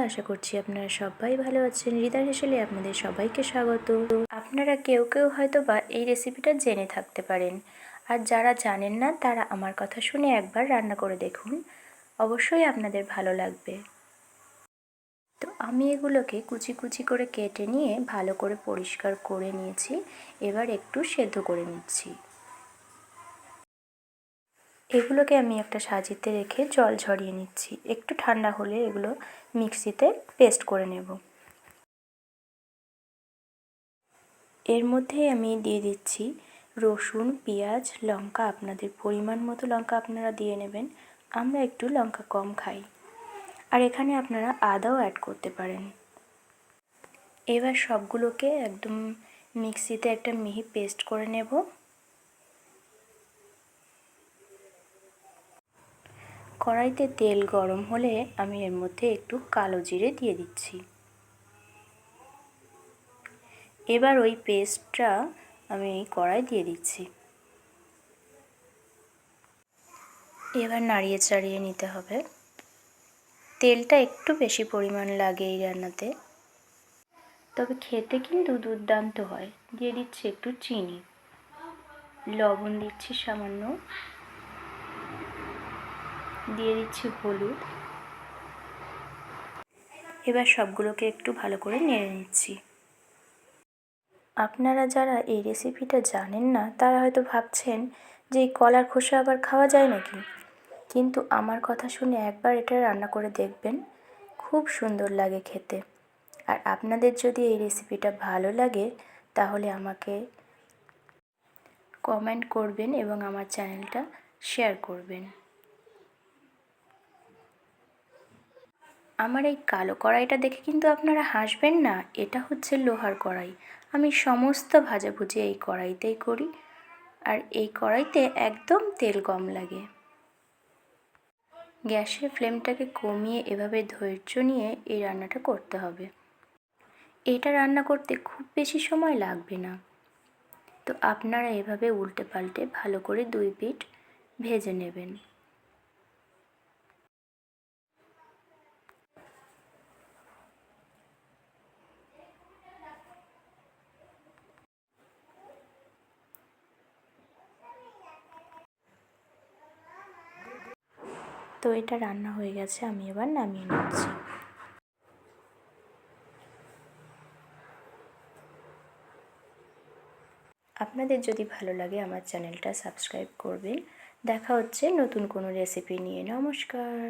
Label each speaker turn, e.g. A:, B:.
A: আশা করছি আপনারা সবাই ভালো আছেন। হৃদয় হেসেলে আপনাদের সবাইকে স্বাগত। আপনারা কেউ কেউ হয়তো বা এই রেসিপিটা জেনে থাকতে পারেন, আর যারা জানেন না তারা আমার কথা শুনে একবার রান্না করে দেখুন, অবশ্যই আপনাদের ভালো লাগবে। তো আমি এগুলোকে কুচি কুচি করে কেটে নিয়ে ভালো করে পরিষ্কার করে নিয়েছি। এবার একটু সেদ্ধ করে নিচ্ছি। এগুলোকে আমি একটা সাজিতে রেখে জল ঝরিয়ে নিচ্ছি। একটু ঠান্ডা হলে এগুলো মিক্সিতে পেস্ট করে নেব। এর মধ্যে আমি দিয়ে দিচ্ছি রসুন, পেঁয়াজ, লঙ্কা। আপনাদের পরিমাণ মতো লঙ্কা আপনারা দিয়ে নেবেন। আমরা একটু লঙ্কা কম খাই। আর এখানে আপনারা আদাও অ্যাড করতে পারেন। এবার সবগুলোকে একদম মিক্সিতে একটা মিহি পেস্ট করে নেব। কড়াইতে তেল গরম হলে আমি এর মধ্যে একটু কালো জিরে দিয়ে দিচ্ছি। এবার ওই পেস্টটা আমি এই কড়াই দিয়ে দিচ্ছি। এবার নাড়িয়ে চাড়িয়ে নিতে হবে। তেলটা একটু বেশি পরিমাণ লাগে এই রান্নাতে, তবে খেতে কিন্তু দুর্দান্ত হয়। দিয়ে দিচ্ছি একটু চিনি, লবণ দিচ্ছি সামান্য, দিয়ে দিচ্ছি হলুদ। এবার সবগুলোকে একটু ভালো করে নেড়ে নিচ্ছি। আপনারা যারা এই রেসিপিটা জানেন না তারা হয়তো ভাবছেন যে এই কলার খোসা আবার খাওয়া যায় নাকি, কিন্তু আমার কথা শুনে একবার এটা রান্না করে দেখবেন, খুব সুন্দর লাগে খেতে। আর আপনাদের যদি এই রেসিপিটা ভালো লাগে তাহলে আমাকে কমেন্ট করবেন এবং আমার চ্যানেলটা শেয়ার করবেন। আমার এই কালো কড়াইটা দেখে কিন্তু আপনারা হাসবেন না, এটা হচ্ছে লোহার কড়াই। আমি সমস্ত ভাজাভুজি এই কড়াইতেই করি, আর এই কড়াইতে একদম তেল কম লাগে। গ্যাসের ফ্লেমটাকে কমিয়ে এভাবে ধৈর্য নিয়ে এই রান্নাটা করতে হবে। এটা রান্না করতে খুব বেশি সময় লাগবে না। তো আপনারা এভাবে উল্টে পাল্টে ভালো করে 2 পিঠ ভেজে নেবেন। তো এটা রান্না হয়ে গেছে, আমি এবার নামিয়ে নিচ্ছি। আপনাদের যদি ভালো লাগে আমার চ্যানেলটা সাবস্ক্রাইব করবেন। দেখা হচ্ছে নতুন কোনো রেসিপি নিয়ে। নমস্কার।